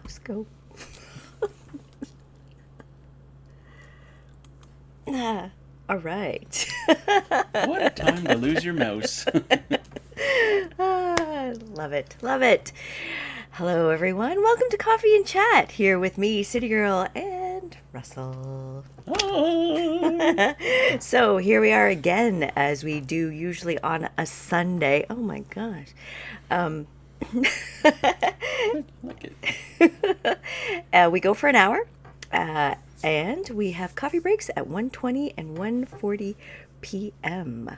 mouse go? Ah, all right. What a time to lose your mouse. Love it. Love it. Hello, everyone. Welcome to Coffee and Chat here with me, City Girl, and Russell. Oh, So here we are again, as we do usually on a Sunday. Oh my gosh. Um, like it. we go for an hour, uh, and we have coffee breaks at 1:20 and 1:40 p.m.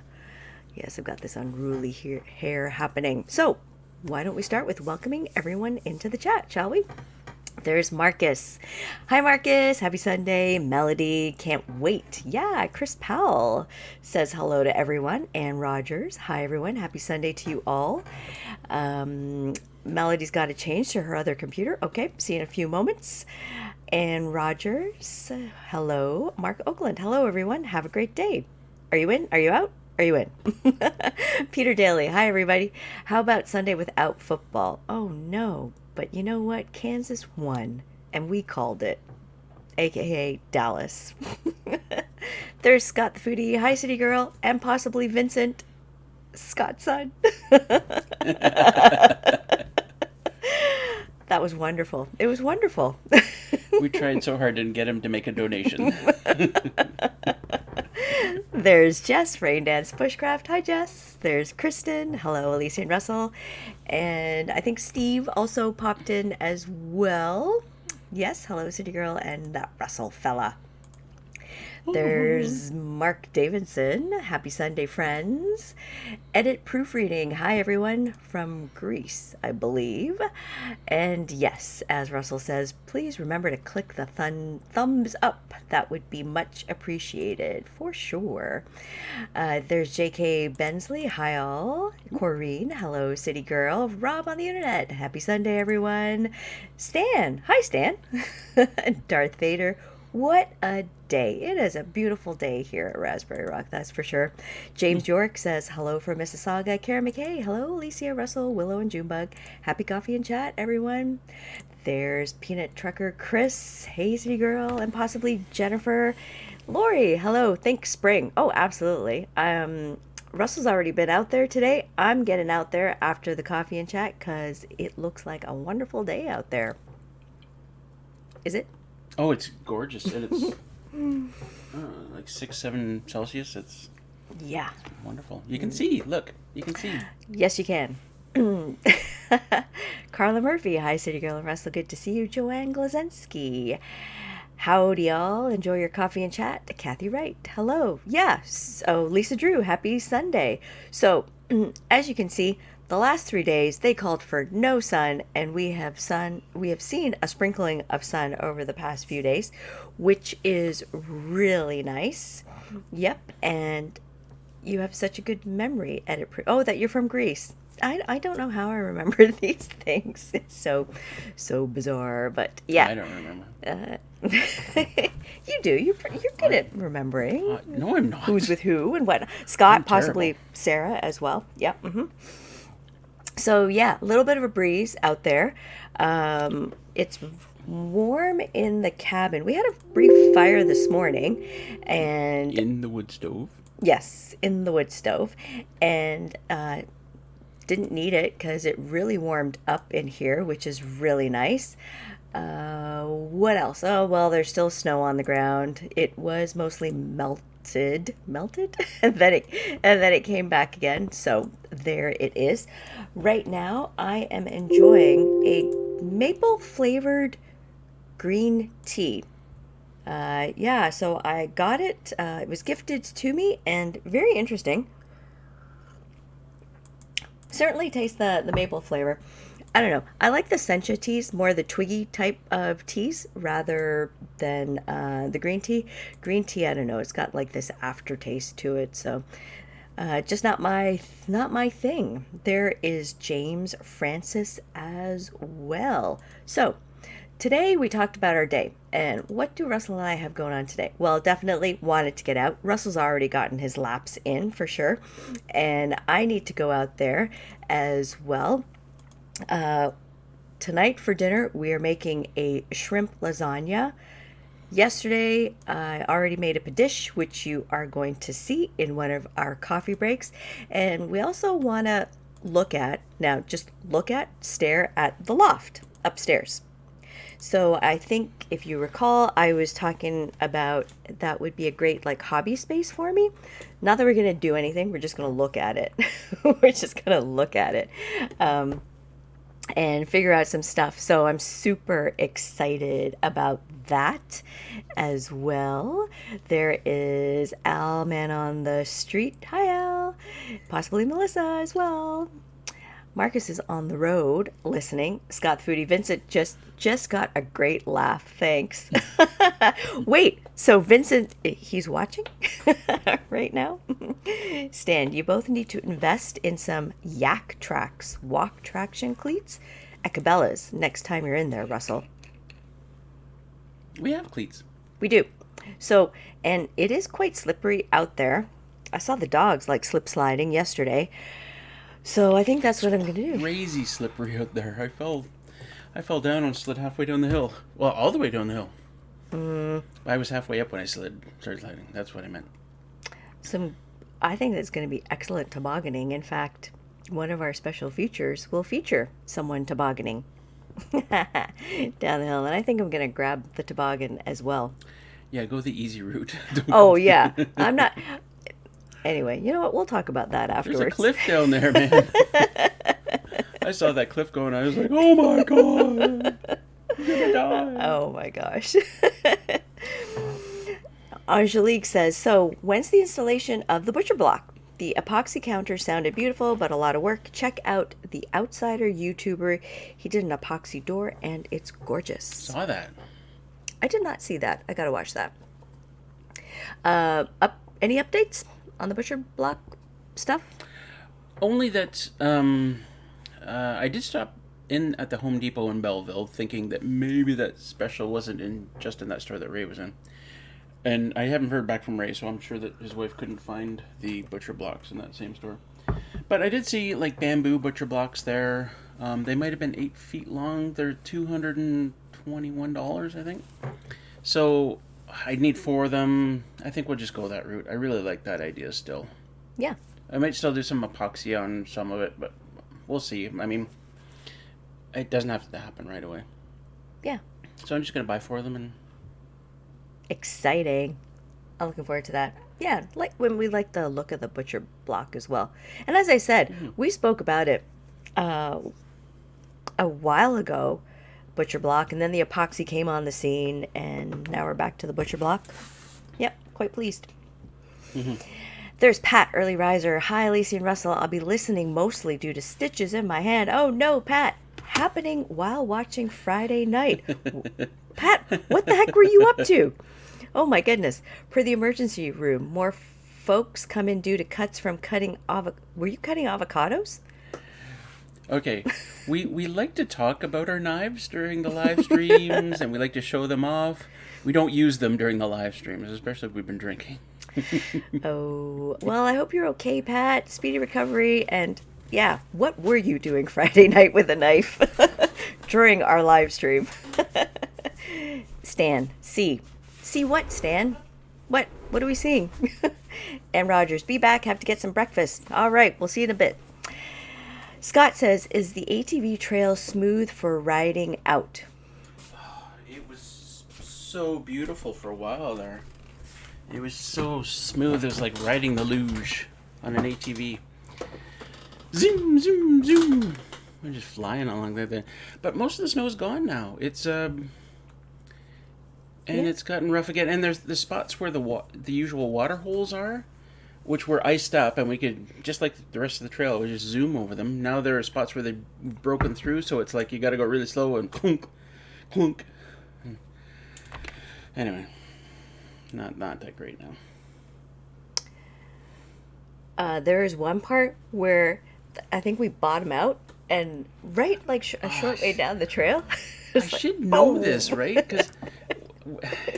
Yes, I've got this unruly hair happening. So, why don't we start with welcoming everyone into the chat, shall we? There's Marcus. Hi, Marcus. Happy Sunday. Melody. Can't wait. Yeah, Chris Powell says hello to everyone. Ann Rogers. Hi, everyone. Happy Sunday to you all. Melody's got to change to her other computer. Okay, see you in a few moments. Ann Rogers. Hello. Mark Oakland. Hello, everyone. Have a great day. Are you in? Are you out? Are you in? Peter Daly. Hi, everybody. How about Sunday without football? Oh, no. But you know what? Kansas won, and we called it, aka Dallas. There's Scott the Foodie. Hi, City Girl, and possibly Vincent, Scott's son. That was wonderful. It was wonderful. We tried so hard to get him to make a donation. There's Jess, Raindance Bushcraft. Hi, Jess. There's Kristen. Hello, Alicia and Russell. And I think Steve also popped in as well. Yes, hello, City Girl and that Russell fella. There's Mark Davidson. Happy Sunday, friends. Edit proofreading. Hi, everyone from Greece, I believe. And yes, as Russell says, please remember to click the thumbs up. That would be much appreciated, for sure. There's JK Bensley. Hi, all. Corrine. Hello, City Girl. Rob on the internet. Happy Sunday, everyone. Stan. Hi, Stan. Darth Vader. What a day. It is a beautiful day here at Raspberry Rock, that's for sure. James York says, hello from Mississauga. Karen McKay, hello. Alicia, Russell, Willow, and Junebug. Happy coffee and chat, everyone. There's Peanut Trucker Chris. Hey, City Girl, and possibly Jennifer. Lori, hello. Think spring. Oh, absolutely. Russell's already been out there today. I'm getting out there after the coffee and chat because it looks like a wonderful day out there. Is it? Oh, it's gorgeous. And it's like 6, 7 Celsius. It's Yeah. wonderful. You can see. Look, you can see. Yes, you can. Carla Murphy. Hi, City Girl and Russell. Good to see you. Joanne Glazensky. Howdy, y'all. Enjoy your coffee and chat. Kathy Wright. Hello. Yes. Oh, Lisa Drew. Happy Sunday. So, as you can see, the last 3 days they called for no sun, and we have seen a sprinkling of sun over the past few days, which is really nice. Yep, and you have such a good memory edit. Oh, that you're from Greece. I don't know how I remember these things. It's so bizarre, but yeah. I don't remember. You do. You're good at remembering No, I'm not. who's with who and what. Scott, I'm possibly terrible. Sarah as well. Yep. So yeah, a little bit of a breeze out there. It's warm in the cabin. We had a brief fire this morning, and In the wood stove. yes, in the wood stove, and didn't need it because it really warmed up in here, which is really nice. What else? Oh, well, there's still snow on the ground. It was mostly melted, and then it came back again. So there it is. Right now, I am enjoying a maple flavored green tea. Yeah, so I got it. It was gifted to me, and very interesting. Certainly taste the maple flavor. I don't know. I like the sencha teas, more the twiggy type of teas rather than the green tea. Green tea, I don't know. It's got like this aftertaste to it, so just not my thing. There is James Francis as well. So today we talked about our day, and what do Russell and I have going on today? Well, definitely wanted to get out. Russell's already gotten his laps in for sure, and I need to go out there as well. tonight for dinner, we are making a shrimp lasagna. Yesterday, I already made up a dish, which you are going to see in one of our coffee breaks. And we also want to stare at the loft upstairs. So I think if you recall, I was talking about that would be a great like hobby space for me. Not that we're going to do anything, we're just going to look at it. We're just going to look at it. And figure out some stuff. So I'm super excited about that as well. There is Al Man on the Street. Hi, Al. Possibly Melissa as well. Marcus is on the road listening. Scott Foodie Vincent just got a great laugh. Thanks. Wait, so Vincent, he's watching right now? Stan, you both need to invest in some Yak Trax walk traction cleats at Cabela's next time you're in there, Russell. We have cleats. We do. So, and it is quite slippery out there. I saw the dogs like slip sliding yesterday. So I think that's what I'm going to do. Crazy slippery out there. I fell down and slid halfway down the hill. Well, all the way down the hill. I was halfway up when I started sliding. That's what I meant. I think that's going to be excellent tobogganing. In fact, one of our special features will feature someone tobogganing down the hill. And I think I'm going to grab the toboggan as well. Yeah, go the easy route. Oh, yeah. I'm not... Anyway, you know what? We'll talk about that afterwards. There's a cliff down there, man. I saw that cliff going. I was like, oh my God. I'm gonna die. Oh my gosh. Angelique says, so when's the installation of the butcher block? The epoxy counter sounded beautiful, but a lot of work. Check out the Outsider YouTuber. He did an epoxy door, and it's gorgeous. Saw that. I did not see that. I gotta watch that. Any updates on the butcher block stuff? Only that I did stop in at the Home Depot in Belleville, thinking that maybe that special wasn't just in that store that Ray was in. And I haven't heard back from Ray, so I'm sure that his wife couldn't find the butcher blocks in that same store. But I did see like bamboo butcher blocks there. They might have been 8 feet long. They're $221, I think. So I'd need 4 of them. I think we'll just go that route. I really like that idea still. Yeah. I might still do some epoxy on some of it, but we'll see. I mean, it doesn't have to happen right away. Yeah. So I'm just going to buy 4 of them and... Exciting. I'm looking forward to that. Yeah, like when we like the look of the butcher block as well. And as I said, we spoke about it a while ago, butcher block, and then the epoxy came on the scene, and now we're back to the butcher block. Yep, quite pleased. There's Pat, early riser. Hi, Lacey and Russell. I'll be listening mostly due to stitches in my hand. Oh no, Pat. Happening while watching Friday night. Pat, what the heck were you up to? Oh my goodness. Per the emergency room, more folks come in due to cuts from cutting Were you cutting avocados? Okay, we like to talk about our knives during the live streams, and we like to show them off. We don't use them during the live streams, especially if we've been drinking. Oh, well, I hope you're okay, Pat. Speedy recovery. And yeah, what were you doing Friday night with a knife during our live stream? Stan, see what, Stan? What are we seeing? And Rogers, be back, have to get some breakfast. All right, we'll see you in a bit. Scott says, is the ATV trail smooth for riding out? It was so beautiful for a while there. It was so smooth. It was like riding the luge on an ATV. Zoom, zoom, zoom. We're just flying along there. But most of the snow is gone now. It's it's gotten rough again. And there's the spots where the usual water holes are, which were iced up, and we could, just like the rest of the trail, we just zoom over them. Now there are spots where they've broken through, so it's like you got to go really slow and clunk, clunk. Anyway, not that great now. There is one part where I think we bottom out, and right like a short way down the trail. I should know this, right? Because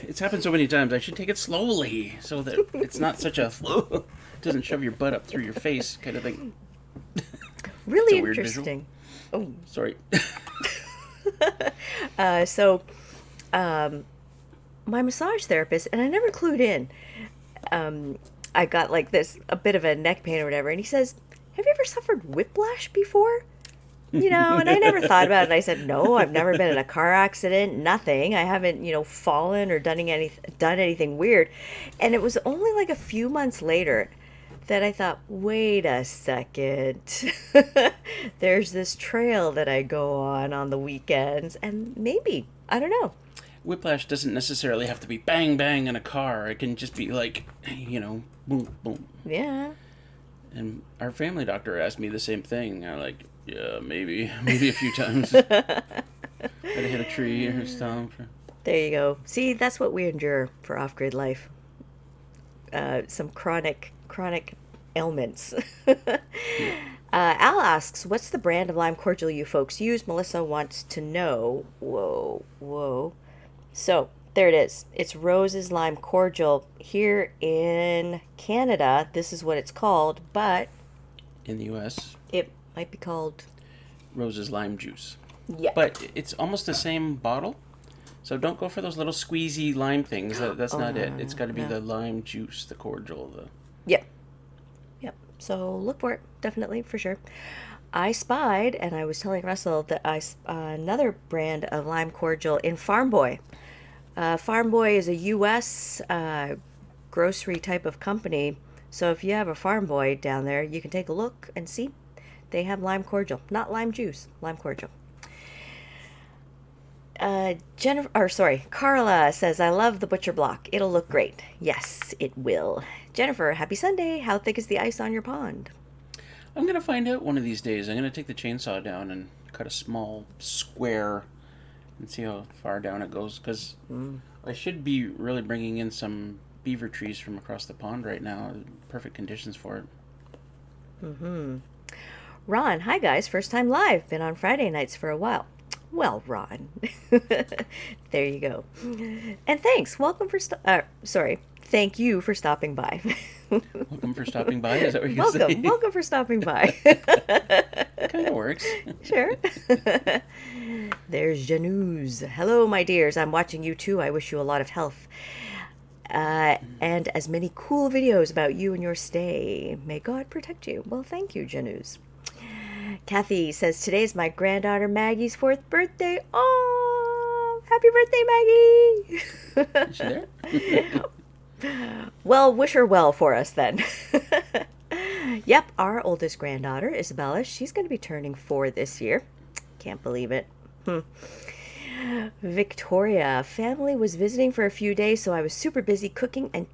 it's happened so many times. I should take it slowly so that it's not such a doesn't shove your butt up through your face kind of thing. Really interesting. Oh, sorry. So my massage therapist, and I never clued in. I got like this, a bit of a neck pain or whatever, and he says, "Have you ever suffered whiplash before?" And I never thought about it. And I said, "No, I've never been in a car accident, nothing. I haven't, fallen or done anything weird." And it was only like a few months later that I thought, wait a second. There's this trail that I go on the weekends, and maybe, I don't know. Whiplash doesn't necessarily have to be bang bang in a car. It can just be like, boom boom. Yeah. And our family doctor asked me the same thing. I'm like, yeah, maybe a few times. Had to hit a tree or stomp. There you go. See, that's what we endure for off-grid life. Some chronic ailments. Al asks, what's the brand of lime cordial you folks use? Melissa wants to know. Whoa. So, there it is. It's Rose's Lime Cordial. Here in Canada, this is what it's called, but in the U.S., it might be called Rose's Lime Juice. Yeah. But it's almost the same bottle. So don't go for those little squeezy lime things. That's not it. It's got to be the lime juice, the cordial. Yep. So look for it, definitely, for sure. I spied, and I was telling Russell that another brand of lime cordial in Farm Boy. Farm Boy is a U.S. Grocery type of company. So if you have a Farm Boy down there, you can take a look and see. They have lime cordial, not lime juice, lime cordial. Carla says, I love the butcher block. It'll look great. Yes, it will. Jennifer, happy Sunday. How thick is the ice on your pond? I'm going to find out one of these days. I'm going to take the chainsaw down and cut a small square and see how far down it goes. Because I should be really bringing in some beaver trees from across the pond right now. Perfect conditions for it. Mm-hmm. Ron, hi guys. First time live. Been on Friday nights for a while. Well, Ron. There you go. And thanks. Thank you for stopping by. Welcome for stopping by? Is that what you're saying? Welcome for stopping by. Kind of works. Sure. There's Januse. Hello, my dears. I'm watching you too. I wish you a lot of health. And as many cool videos about you and your stay. May God protect you. Well, thank you, Januse. Kathy says, today's my granddaughter Maggie's 4th birthday. Oh, happy birthday, Maggie. Is she there? Well, wish her well for us then. Yep, our oldest granddaughter, Isabella, she's going to be turning 4 this year. Can't believe it. Victoria, family was visiting for a few days, so I was super busy cooking and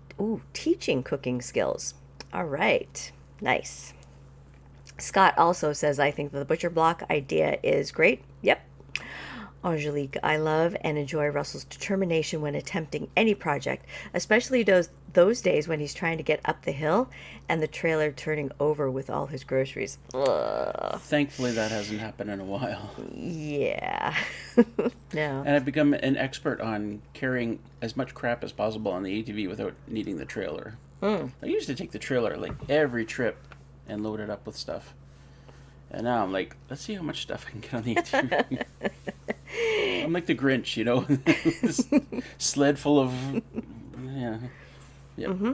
teaching cooking skills. All right, nice. Scott also says, I think the butcher block idea is great. Yep. Angelique, I love and enjoy Russell's determination when attempting any project, especially those days when he's trying to get up the hill and the trailer turning over with all his groceries. Ugh. Thankfully, that hasn't happened in a while. Yeah. No. And I've become an expert on carrying as much crap as possible on the ATV without needing the trailer. I used to take the trailer like every trip and load it up with stuff. And now I'm like, let's see how much stuff I can get on the ATV. I'm like the Grinch, this sled full of,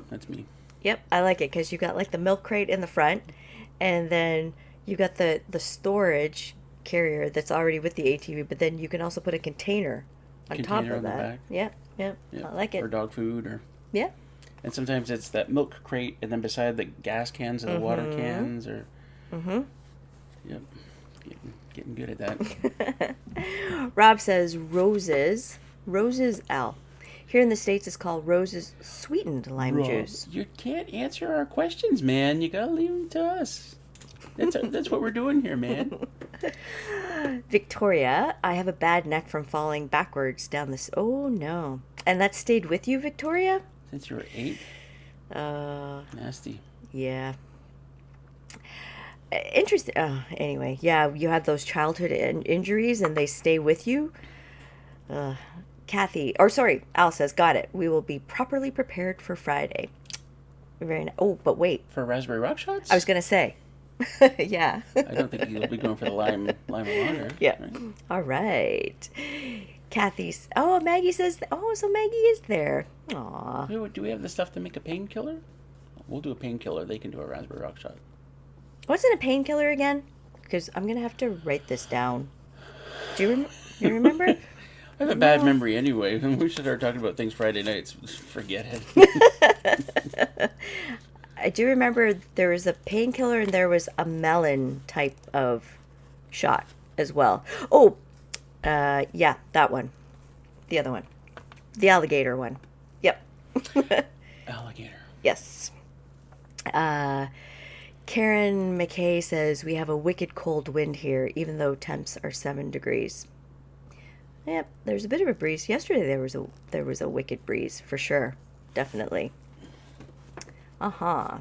that's me. Yep, I like it because you got like the milk crate in the front, and then you got the storage carrier that's already with the ATV, but then you can also put a container on top of that. Yeah, I like it. Or dog food, or yeah. And sometimes it's that milk crate, and then beside the gas cans and the water cans, or yep, getting good at that. Rob says roses, Al. Here in the States, it's called Rose's Sweetened Lime Juice. You can't answer our questions, man. You gotta leave them to us. That's what we're doing here, man. Victoria, I have a bad neck from falling backwards down this. Oh, no. And that stayed with you, Victoria? Since you were 8? Nasty. Yeah. Interesting. Anyway, yeah, you had those childhood injuries and they stay with you. Al says, got it. We will be properly prepared for Friday. Very nice. Oh, but wait. For Raspberry Rock Shots? I was going to say. Yeah. I don't think he'll be going for the lime of water. Yeah. Right? All right. Kathy's. Oh, Maggie says. Oh, so Maggie is there. Aw. Do we have the stuff to make a painkiller? We'll do a painkiller. They can do a raspberry rock shot. What's in a painkiller again? Because I'm gonna have to write this down. You remember? I have a bad memory anyway. We should start talking about things Friday nights. Forget it. I do remember there was a painkiller and there was a melon type of shot as well. Oh, yeah, that one. The other one. The alligator one. Yep. Alligator. Yes. Karen McKay says, we have a wicked cold wind here, even though temps are 7 degrees. Yep, there's a bit of a breeze. Yesterday there was a wicked breeze, for sure. Definitely.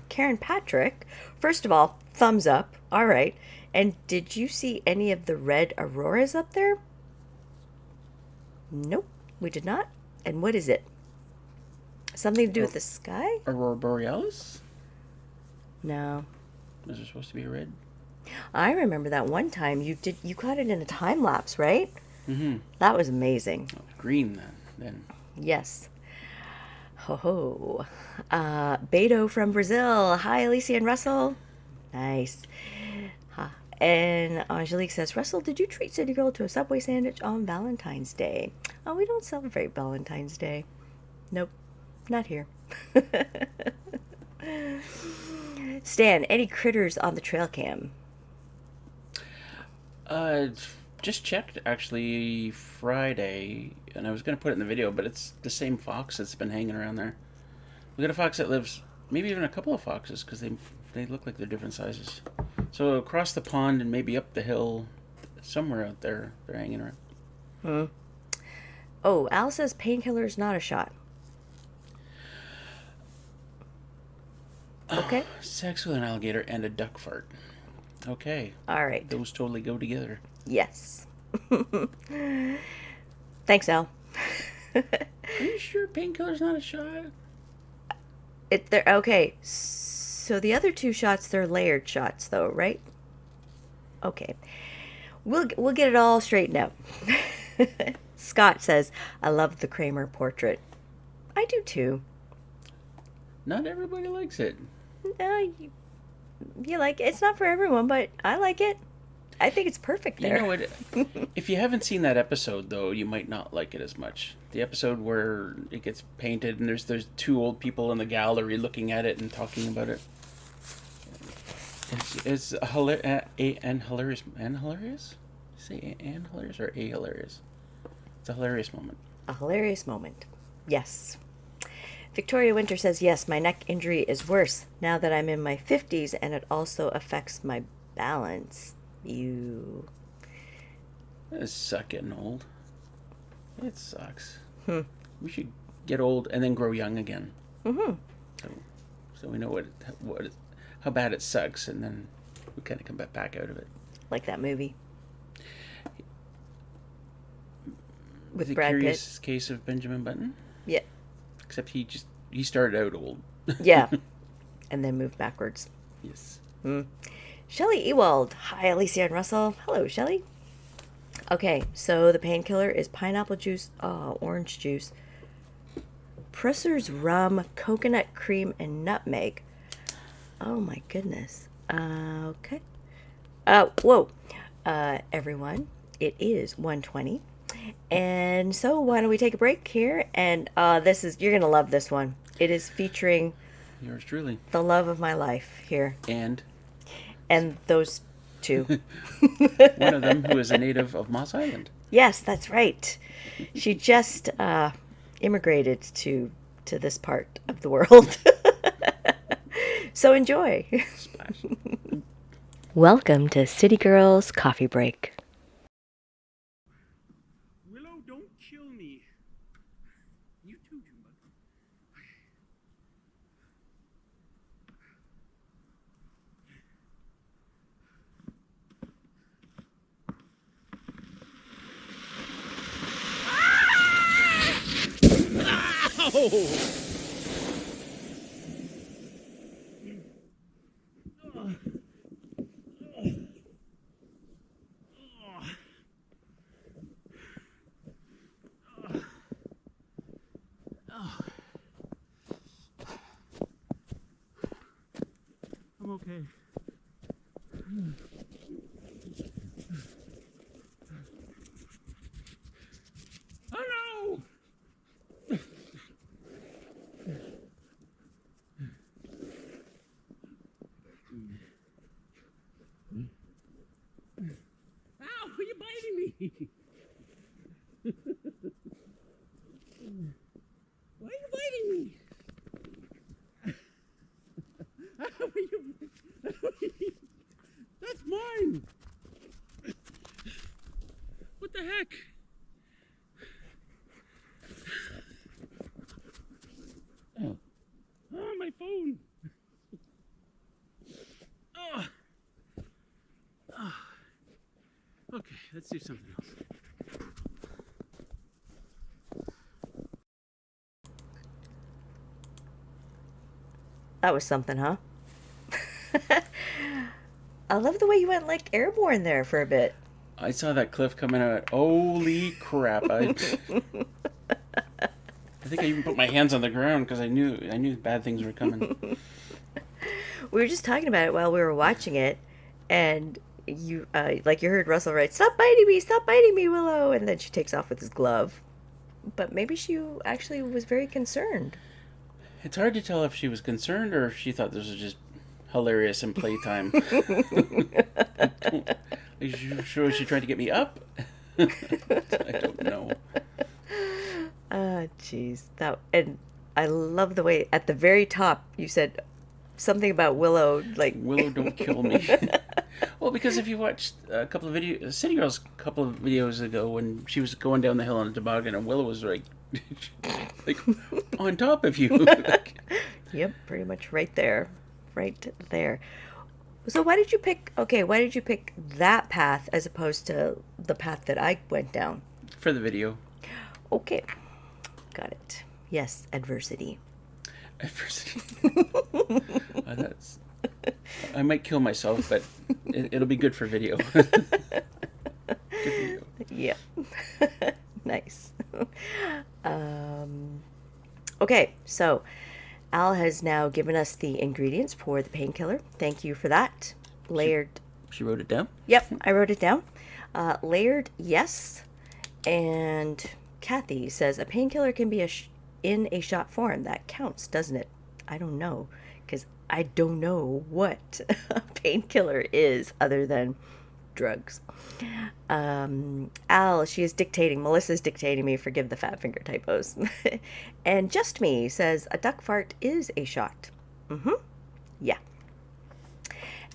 Karen Patrick, first of all, thumbs up. All right. And did you see any of the red auroras up there? Nope, we did not. And what is it? Something to do with the sky? Aurora Borealis? No. Is there supposed to be a red? I remember that one time you caught it in a time lapse, right? Mm-hmm. That was amazing. Oh, green then. Yes. Ho ho. Beto from Brazil. Hi, Alicia and Russell. Nice. And Angelique says, Russell, did you treat City Girl to a Subway sandwich on Valentine's Day? Oh, we don't celebrate Valentine's Day. Nope, not here. Stan, any critters on the trail cam? Just checked actually Friday, and I was going to put it in the video, but it's the same fox that's been hanging around there. We got a fox that lives, maybe even a couple of foxes, because they look like they're different sizes. So across the pond and maybe up the hill, somewhere out there, they're hanging around. Oh, Al says painkiller is not a shot. Okay. Sex with an alligator and a duck fart. Okay. All right. Those totally go together. Yes. Thanks, Al. Are you sure painkiller's not a shot? Okay. So the other 2 shots, they're layered shots, though, right? Okay. We'll get it all straightened out. Scott says, I love the Kramer portrait. I do too. Not everybody likes it. You like it. It's not for everyone, but I like it. I think it's perfect there. You know what? If you haven't seen that episode, though, you might not like it as much. The episode where it gets painted and there's 2 old people in the gallery looking at it and talking about it. It's hilarious. And hilarious? Say and hilarious or a hilarious? It's a hilarious moment. A hilarious moment. Yes. Victoria Winter says, yes, my neck injury is worse now that I'm in my 50s, and it also affects my balance. You. It's suck getting old. It sucks. We should get old and then grow young again. Mm-hmm. So we know how bad it sucks, and then we kind of come back out of it. Like that movie. With The Brad Curious Pitt. Case of Benjamin Button? Yeah. Except he started out old. Yeah. And then moved backwards. Yes. Shelley Ewald. Hi, Alicia and Russell. Hello, Shelley. Okay, so the painkiller is pineapple juice, orange juice, Presser's rum, coconut cream, and nutmeg. Oh my goodness. Okay. Whoa. Everyone, it is 1:20. And so why don't we take a break here? And you're going to love this one. It is featuring Yours truly. the love of my life here. And those 2. one of them who is a native of Moss Island. Yes, that's right. She just immigrated to this part of the world. So enjoy. Splash. Welcome to City Girls Coffee Break. Willow, don't kill me. You too, Juma. Oh, I'm okay. Oh no! Ow! Are you biting me? Why are you biting me? Ow, are you... That's mine! What the heck? Oh, oh my phone! Oh. Oh. Okay, let's do something else. That was something, huh? I love the way you went like airborne there for a bit. I saw that cliff coming out. Holy crap! I think I even put my hands on the ground because I knew bad things were coming. We were just talking about it while we were watching it, and you like you heard Russell write, stop biting me, Willow," and then she takes off with his glove. But maybe she actually was very concerned. It's hard to tell if she was concerned or if she thought this was just hilarious in playtime. Are you sure she tried to get me up? I don't know. Ah, jeez. That, and I love the way at the very top you said something about Willow, like Willow, don't kill me. Well, because if you watched a couple of videos, City Girls, a couple of videos ago, when she was going down the hill on a toboggan, and Willow was like on top of you. Like, Yep, pretty much right there, right there. So why did you pick? Okay, why did you pick that path as opposed to the path that I went down? for the video. Okay, got it. Yes, adversity. Adversity. That's. I might kill myself, but it'll be good for video. Good video. Yeah. Nice. Okay, so Al has now given us the ingredients for the painkiller. Thank you for that. Layered. She wrote it down. Yep, I wrote it down. Layered, yes. And Kathy says a painkiller can be in a shot form. That counts, doesn't it? I don't know, because I don't know what a painkiller is other than drugs. Al, she is dictating. Melissa's dictating me. Forgive the fat finger typos. And Just Me says a duck fart is a shot. Yeah.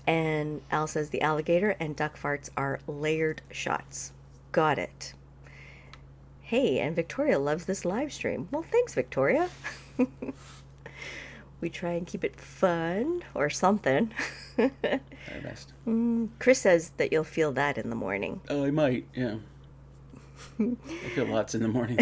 And Al says the alligator and duck farts are layered shots. Got it. Hey, and Victoria loves this live stream. Well, thanks, Victoria. We try and keep it fun or something. Very best. Chris says that you'll feel that in the morning. Oh, I might. Yeah. I feel lots in the morning.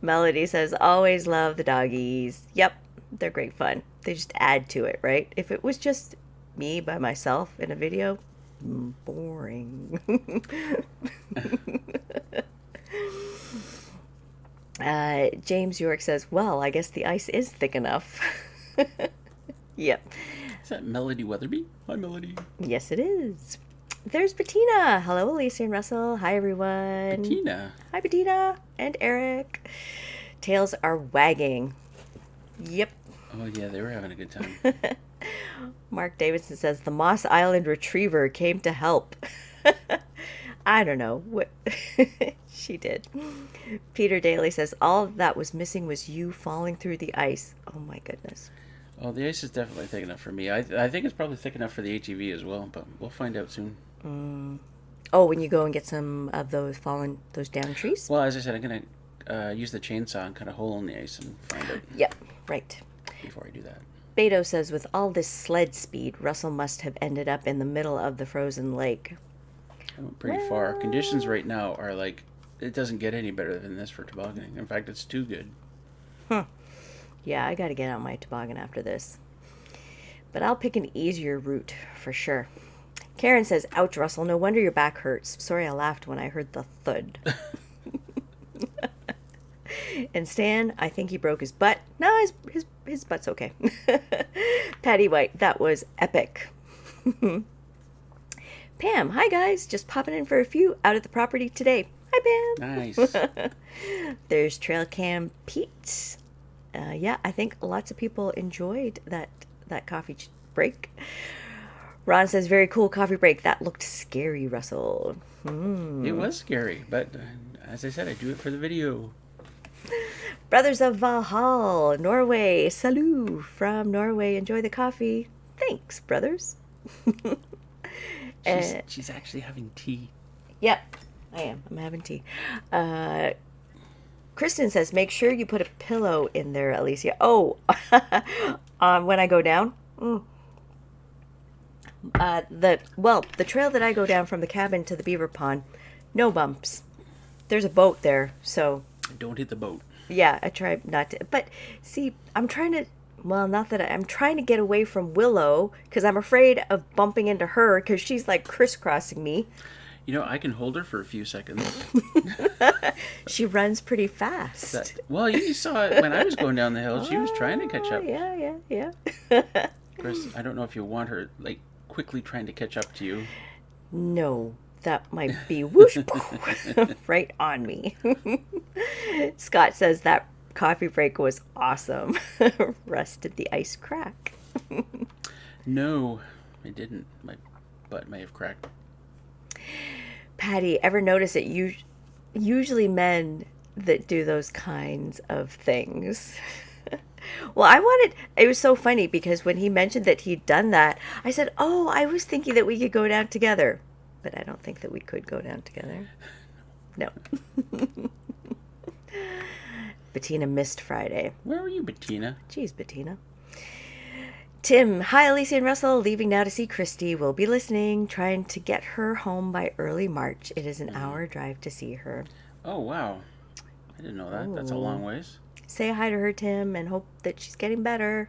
Melody says, always love the doggies. Yep, they're great fun. They just add to it, right? If it was just me by myself in a video, boring. James York says, well, I guess the ice is thick enough. Yep. Is that Melody Weatherby? Hi, Melody. Yes, it is. There's Bettina. Hello, Alicia and Russell. Hi, everyone. Bettina. Hi, Bettina and Eric. Tails are wagging. Yep. Oh, yeah, they were having a good time. Mark Davidson says the Moss Island Retriever came to help. I don't know what she did. Peter Daly says all that was missing was you falling through the ice. Oh my goodness. Oh, the ice is definitely thick enough for me. I think it's probably thick enough for the ATV as well, but we'll find out soon. Oh, when you go and get some of those down trees? Well, as I said, I'm going to use the chainsaw and cut a hole in the ice and find it Yep, right. before I do that. Beto says with all this sled speed, Russell must have ended up in the middle of the frozen lake. I went pretty far. Conditions right now are like, it doesn't get any better than this for tobogganing. In fact, it's too good. Yeah, I gotta get on my toboggan after this. But I'll pick an easier route for sure. Karen says, ouch, Russell, no wonder your back hurts. Sorry I laughed when I heard the thud. And Stan, I think he broke his butt. No, his butt's okay. Patty White, that was epic. Pam, hi guys, just popping in for a few out at the property today. Hi Pam. Nice. There's Trail Cam Pete. Yeah, I think lots of people enjoyed that coffee break. Ron says, very cool coffee break. That looked scary, Russell. It was scary, but as I said, I do it for the video. Brothers of Valhall, Norway. Salut from Norway. Enjoy the coffee. Thanks, brothers. She's actually having tea. Yep, I am. I'm having tea. Kristen says, make sure you put a pillow in there, Alicia. Oh, when I go down? The trail that I go down from the cabin to the beaver pond, no bumps. There's a boat there, so... Don't hit the boat. Yeah, I try not to. But, see, I'm trying to... Well, not that I'm trying to get away from Willow, because I'm afraid of bumping into her, because she's, like, crisscrossing me. You know, I can hold her for a few seconds. She runs pretty fast. Well, you saw it when I was going down the hill. She was trying to catch up. Yeah. Of course, I don't know if you want her, like, quickly trying to catch up to you. No, that might be whoosh, right on me. Scott says that coffee break was awesome. Russ, did the ice crack? No, it didn't. My butt may have cracked. Patty, ever notice it? Usually men that do those kinds of things. Well, it was so funny because when he mentioned that he'd done that, I said, oh, I was thinking that we could go down together. But I don't think that we could go down together. No. Bettina missed Friday. Where were you, Bettina? Jeez, Bettina. Tim, hi, Alicia and Russell. Leaving now to see Christy. We'll be listening, trying to get her home by early March. It is an hour drive to see her. Oh, wow. I didn't know that. Ooh. That's a long ways. Say hi to her, Tim, and hope that she's getting better.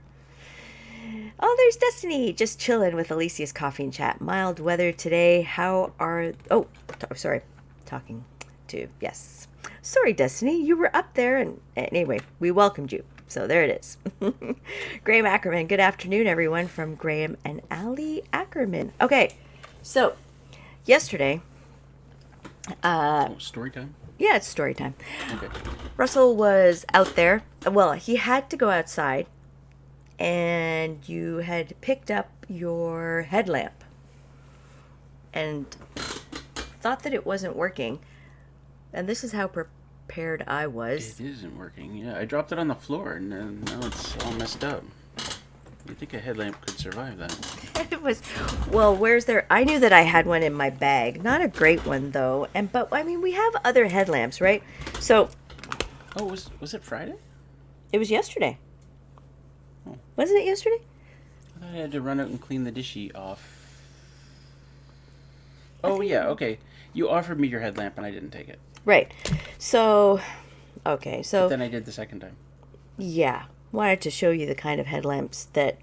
Oh, there's Destiny. Just chilling with Alicia's coffee and chat. Mild weather today. How are... Oh, sorry. Talking to... Yes. Sorry, Destiny. You were up there, and anyway, we welcomed you. So there it is. Graham Ackerman. Good afternoon, everyone, from Graham and Allie Ackerman. Okay, so yesterday... story time? Yeah, it's story time. Okay. Russell was out there. Well, he had to go outside, and you had picked up your headlamp and thought that it wasn't working. And this is how prepared I was. It isn't working. Yeah, I dropped it on the floor, and now it's all messed up. You think a headlamp could survive that? It was, well, where's there? I knew that I had one in my bag. Not a great one, though. But I mean, we have other headlamps, right? So. Oh, was it Friday? It was yesterday. Oh. Wasn't it yesterday? I thought I had to run out and clean the dishy off. Oh, yeah, okay. You offered me your headlamp, and I didn't take it. Right. So, okay, so. But then I did the second time. Yeah. Wanted to show you the kind of headlamps that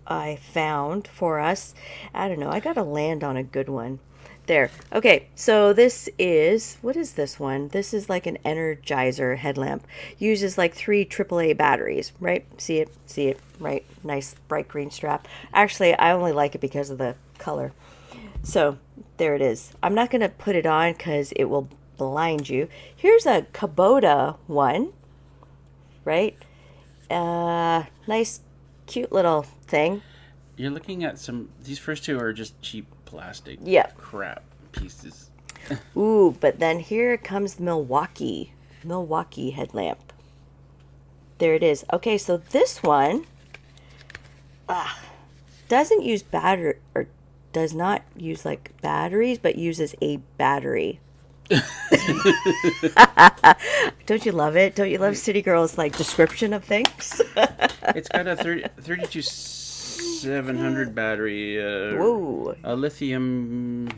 I found for us. I don't know. I got to land on a good one. There. Okay. So this is, what is this one? This is like an Energizer headlamp. Uses like 3 AAA batteries, right? See it? See it? Right. Nice bright green strap. Actually, I only like it because of the color. So there it is. I'm not going to put it on because it will blind you. Here's a Kubota one, right? Nice, cute little thing. You're looking at these first two are just cheap plastic crap pieces. Ooh, but then here comes the Milwaukee headlamp. There it is. Okay, so this one doesn't use battery, or does not use like batteries, but uses a battery. Don't you love it? Don't you love City Girl's like description of things? It's got a 32700 battery. Whoa. A lithium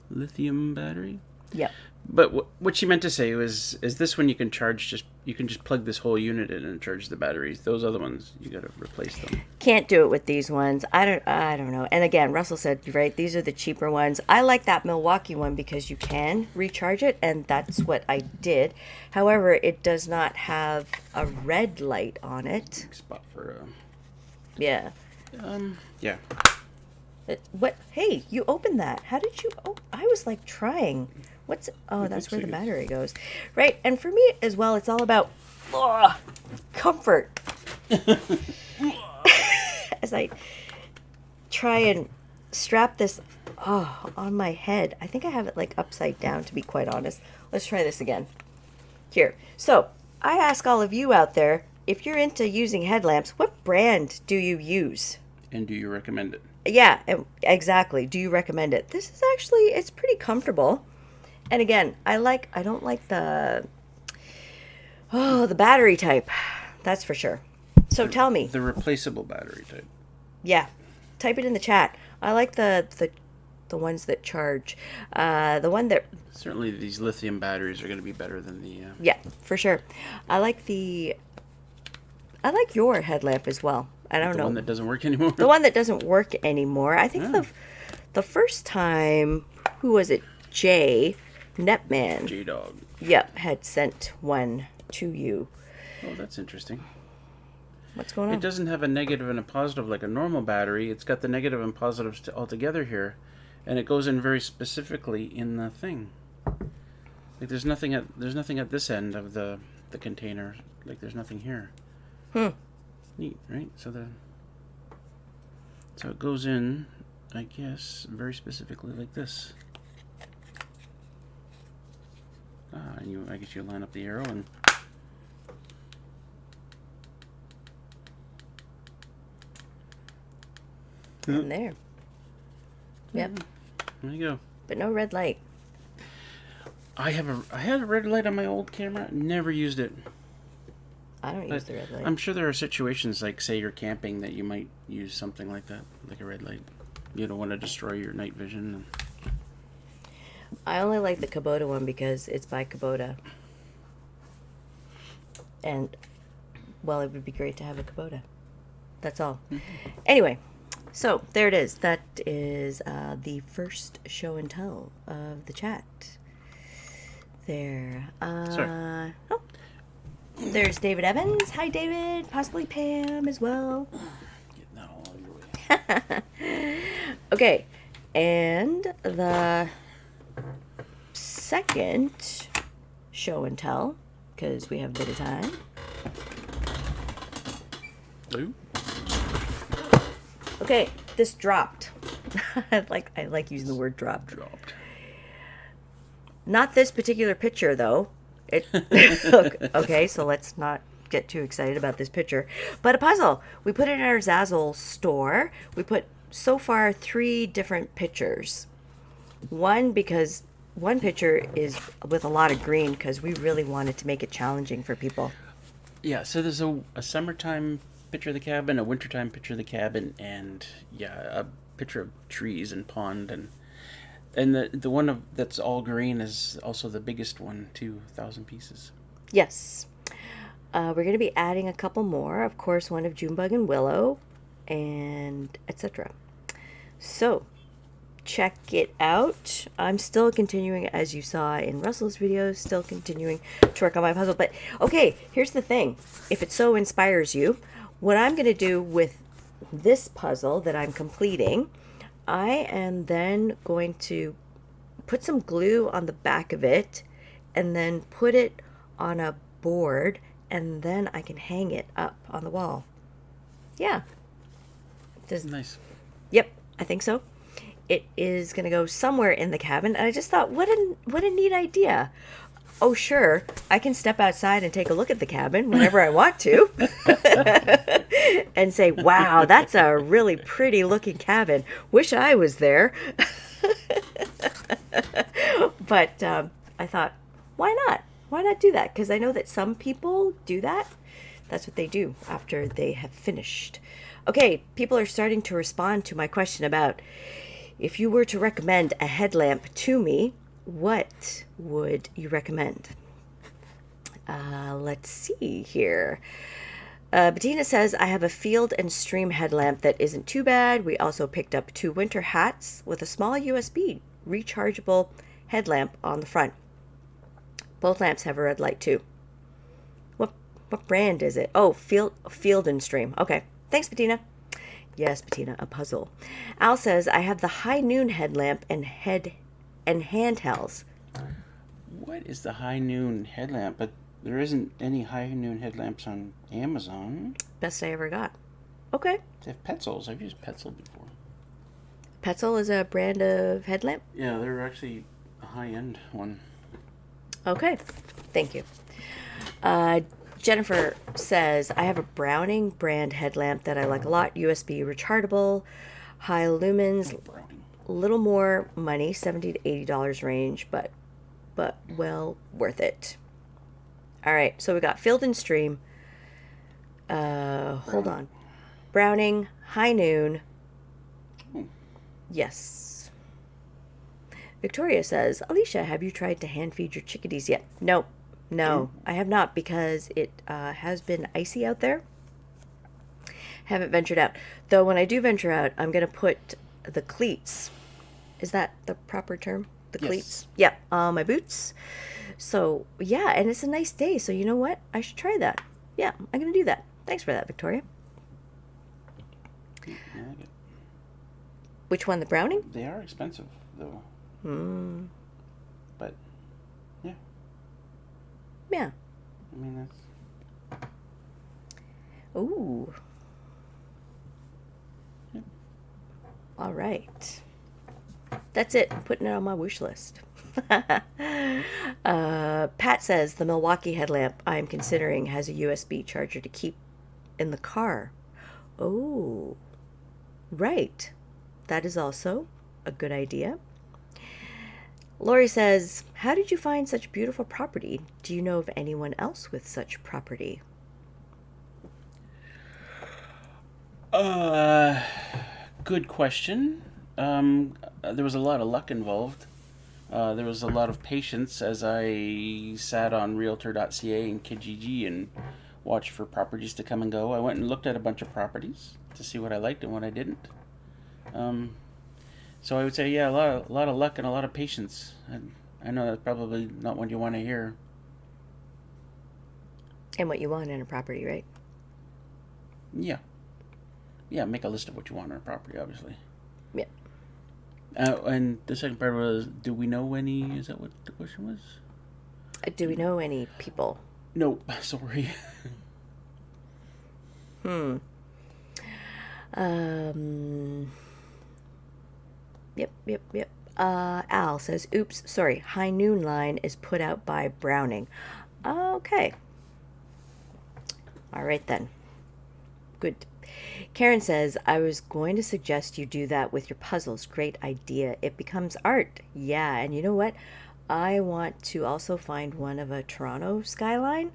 battery. Yep. But what she meant to say was, is this one you can charge you can just plug this whole unit in and charge the batteries. Those other ones, you got to replace them. Can't do it with these ones. I don't know. And again, Russell said, right, these are the cheaper ones. I like that Milwaukee one because you can recharge it, and that's what I did. However, it does not have a red light on it. Spot for Yeah. yeah. What? Hey, you opened that. How did you? Oh, I was like trying. What's? Oh, that's where the battery goes. Right. And for me as well, it's all about comfort. As I try and strap this on my head. I think I have it like upside down, to be quite honest. Let's try this again. Here. So I ask all of you out there, if you're into using headlamps, what brand do you use? And do you recommend it? Yeah, exactly. Do you recommend it? This is actually, it's pretty comfortable. And again, I don't like the battery type. That's for sure. So tell me. The replaceable battery type. Yeah. Type it in the chat. I like the ones that charge. The one that... Certainly these lithium batteries are going to be better than the... Yeah, for sure. I like your headlamp as well. I don't know. The one that doesn't work anymore? The one that doesn't work anymore. I think the first time, who was it? Netman. J-Dog. Yep, had sent one to you. Oh, that's interesting. What's going on? It doesn't have a negative and a positive like a normal battery. It's got the negative and positives all together here, and it goes in very specifically in the thing. Like there's nothing at this end of the container. Like there's nothing here. Neat, right? So it goes in, I guess, very specifically like this. And I guess you line up the arrow and there. Yep. There you go. But no red light. I had a red light on my old camera. Never used it. I don't use the red light. I'm sure there are situations like, say, you're camping that you might use something like that, like a red light. You don't want to destroy your night vision. I only like the Kubota one because it's by Kubota. And, well, it would be great to have a Kubota. That's all. Anyway, so there it is. That is the first show and tell of the chat. There. Sorry. Oh. There's David Evans. Hi, David. Possibly Pam as well. Getting that all over your way. Okay. And the second show and tell, because we have a bit of time. Blue? Okay, this dropped. I like using the word dropped. Dropped. Not this particular picture, though. Look, okay, so let's not get too excited about this picture. But a puzzle. We put it in our Zazzle store. We put, so far, 3 different pictures. One, because one picture is with a lot of green, because we really wanted to make it challenging for people. Yeah, so there's a summertime picture of the cabin, a wintertime picture of the cabin, and a picture of trees and pond, and the one that's all green is also the biggest one, 2,000 pieces. Yes. We're going to be adding a couple more. Of course, one of Junebug and Willow, and etc. So, check it out. I'm still continuing, as you saw in Russell's video, still continuing to work on my puzzle. But, okay, here's the thing. If it so inspires you, what I'm going to do with this puzzle that I'm completing, I am then going to put some glue on the back of it and then put it on a board, and then I can hang it up on the wall. Yeah. Nice. Yep, I think so. It is going to go somewhere in the cabin, and I just thought, what a neat idea. Oh, sure, I can step outside and take a look at the cabin whenever I want to and say, wow, that's a really pretty looking cabin. Wish I was there. But I thought, why not? Why not do that? Because I know that some people do that. That's what they do after they have finished. Okay, people are starting to respond to my question about if you were to recommend a headlamp to me, what would you recommend? Let's see here. Bettina says, I have a Field and Stream headlamp that isn't too bad. We also picked up 2 winter hats with a small USB rechargeable headlamp on the front. Both lamps have a red light too. What brand is it? Oh, Field and Stream. Okay. Thanks, Bettina. Yes, Bettina, a puzzle. Al says, I have the High Noon headlamp and handhelds. What is the High Noon headlamp? But there isn't any High Noon headlamps on Amazon. Best I ever got. Okay. They have Petzls. I've used Petzl before. Petzl is a brand of headlamp? Yeah, they're actually a high-end one. Okay. Thank you. Jennifer says, I have a Browning brand headlamp that I like a lot. USB rechargeable, high lumens, a little more money, $70 to $80 range, but well worth it. All right, so we got Field and Stream. Hold on. Browning, High Noon. Yes. Victoria says, Alicia, have you tried to hand feed your chickadees yet? No, I have not, because it has been icy out there. Haven't ventured out. Though when I do venture out, I'm going to put the cleats. Is that the proper term? The cleats? Yeah, on my boots. So, yeah, and it's a nice day. So, you know what? I should try that. Yeah, I'm going to do that. Thanks for that, Victoria. Yeah, I like it. Which one, the Browning? They are expensive, though. But, yeah. Yeah. I mean, that's... Ooh. Yeah. All right. That's it. I'm putting it on my wish list. Pat says, the Milwaukee headlamp I am considering has a USB charger to keep in the car. Oh, right. That is also a good idea. Lori says, how did you find such beautiful property? Do you know of anyone else with such property? Good question. There was a lot of luck involved. There was a lot of patience as I sat on Realtor.ca and Kijiji and watched for properties to come and go. I went and looked at a bunch of properties to see what I liked and what I didn't. So I would say, yeah, a lot of luck and a lot of patience. And I know that's probably not what you want to hear. And what you want in a property, right? Yeah. Yeah, make a list of what you want on a property, obviously. Yeah. And the second part was, do we know any? Is that what the question was? Do we know any people? No, sorry. Yep. Al says, oops, sorry, High Noon line is put out by Browning. Okay. All right then. Good. Karen says, I was going to suggest you do that with your puzzles. Great idea. It becomes art. Yeah, and you know what? I want to also find one of a Toronto skyline.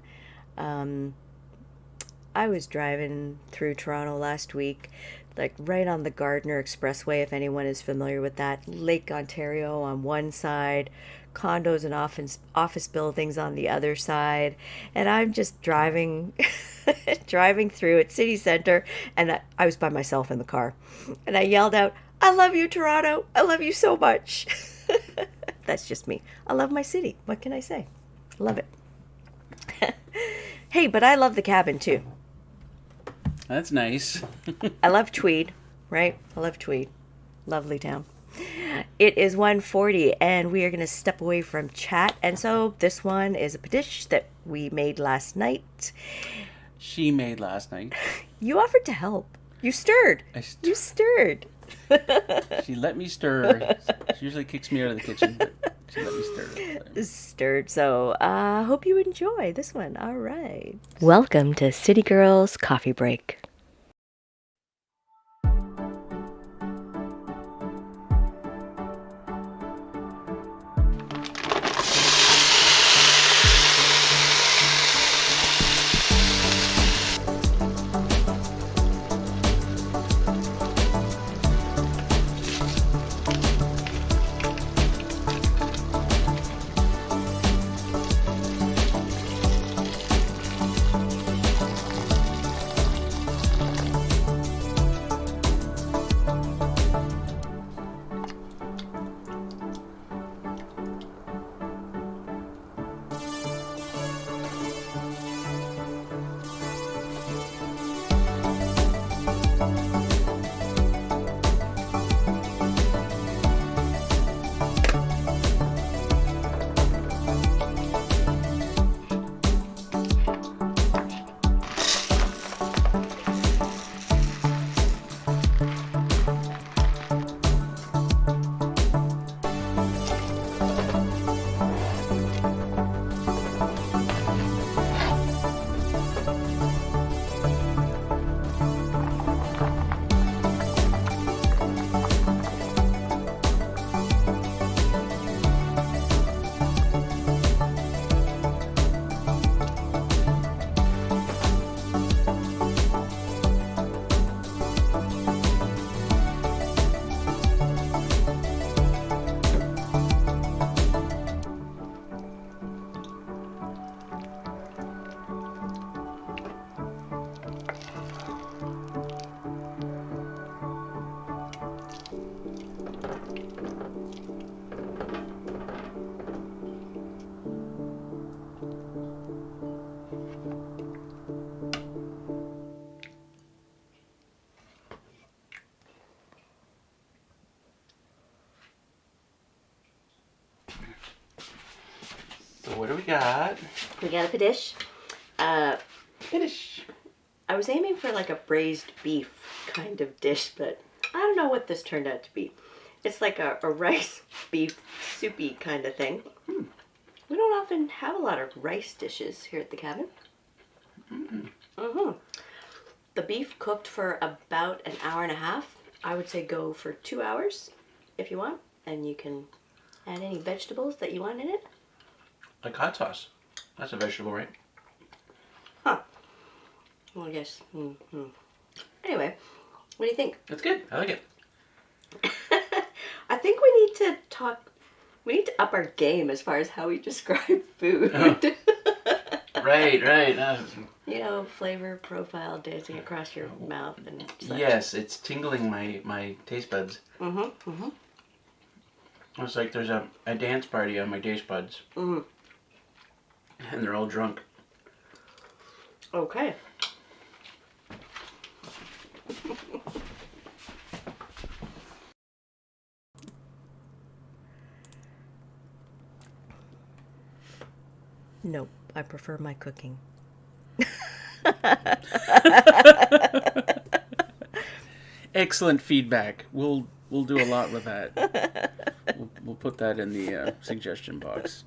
I was driving through Toronto last week, like right on the Gardiner Expressway, if anyone is familiar with that. Lake Ontario on one side, condos and office buildings on the other side. And I'm just driving through at City Center, and I was by myself in the car. And I yelled out, I love you, Toronto. I love you so much. That's just me. I love my city. What can I say? Love it. Hey, but I love the cabin too. That's nice. I love Tweed, right? I love Tweed. Lovely town. It is 1:40, and we are going to step away from chat. And so this one is a dish that we made last night. She made last night. You offered to help. You stirred. You stirred. She let me stir. She usually kicks me out of the kitchen, but she let me stir. Stirred. So hope you enjoy this one. All right. Welcome to City Girls Coffee Break. we got? We got a dish. Finish. I was aiming for like a braised beef kind of dish, but I don't know what this turned out to be. It's like a rice beef soupy kind of thing. We don't often have a lot of rice dishes here at the cabin. The beef cooked for about an hour and a half. I would say go for 2 hours if you want, and you can add any vegetables that you want in it. Like hot sauce. That's a vegetable, right? Huh. Well, yes. Anyway, what do you think? That's good. I like it. I think we need to talk. We need to up our game as far as how we describe food. Oh. Right. You know, flavor profile dancing across your mouth and such. Yes, it's tingling my taste buds. It's like there's a dance party on my taste buds. And they're all drunk. Okay. Nope, I prefer my cooking. Excellent feedback. We'll do a lot with that. We'll put that in the suggestion box.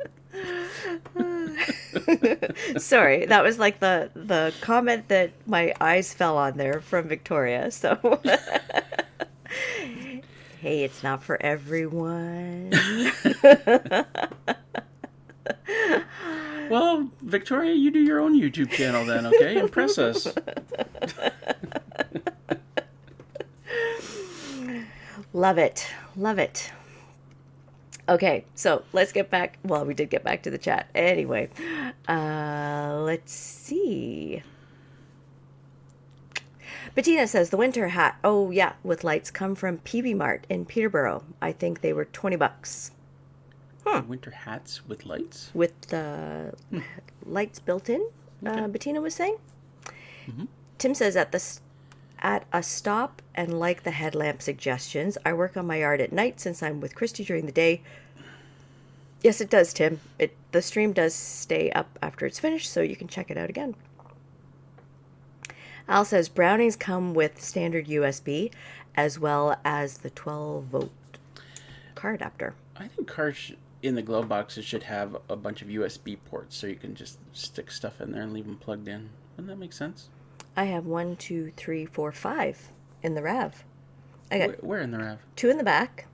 Sorry, that was like the comment that my eyes fell on there from Victoria. So, hey, it's not for everyone. Well, Victoria, you do your own YouTube channel then, okay? Impress us. Love it. Love it. Okay, so let's get back. Well, we did get back to the chat. Anyway, let's see. Bettina says the winter hat. Oh, yeah, with lights come from PV Mart in Peterborough. I think they were $20. Winter hats with lights? With the lights built in, Okay. Bettina was saying. Tim says at a stop and like the headlamp suggestions. I work on my yard at night since I'm with Christy during the day. Yes, it does, Tim. The stream does stay up after it's finished, so you can check it out again. Al says Brownings come with standard USB as well as the 12-volt car adapter. I think cars in the glove boxes should have a bunch of USB ports so you can just stick stuff in there and leave them plugged in. Wouldn't that make sense? I have 1, 2, 3, 4, 5 in the RAV. I got Where in the RAV? 2 in the back.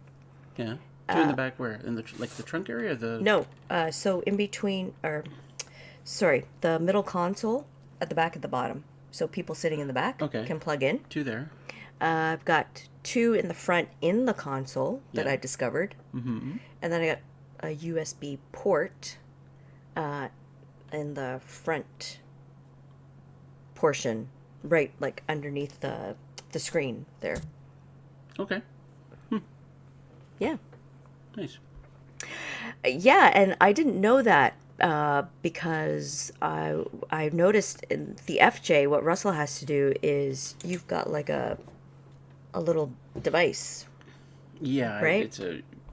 Yeah. Two in the back where? In the the trunk area or the... No, so in between, the middle console at the back at the bottom. So people sitting in the back can plug in. 2 there. I've got 2 in the front in the console that I discovered. And then I got a USB port in the front portion, right, like underneath the screen there. Okay. Yeah. Nice. Yeah, and I didn't know that because I noticed in the FJ what Russell has to do is you've got like a little device. Yeah, right?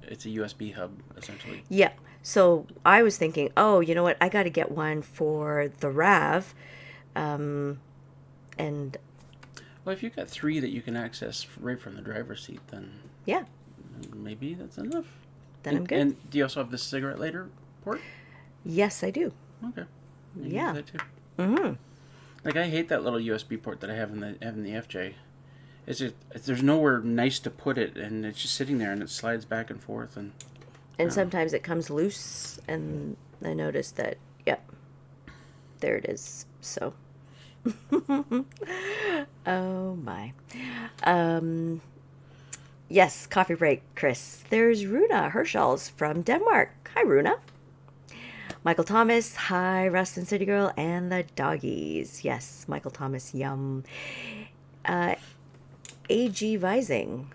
It's a USB hub essentially. Yeah. So I was thinking, oh, you know what? I got to get one for the RAV, and well, if you've got 3 that you can access right from the driver's seat, then yeah, maybe that's enough. then I'm good. And do you also have the cigarette lighter port? Yes, I do. Okay. You can Yeah. use that too. Like I hate that little USB port that I have in the FJ. It's just there's nowhere nice to put it, and it's just sitting there, and it slides back and forth, and Sometimes it comes loose, and I noticed that. Yep, there it is. So, oh my. Yes, coffee break, Chris. There's Runa Herschels from Denmark. Hi, Runa. Michael Thomas. Hi, Russ and City Girl and the doggies. Yes, Michael Thomas. Yum. A.G. Vising.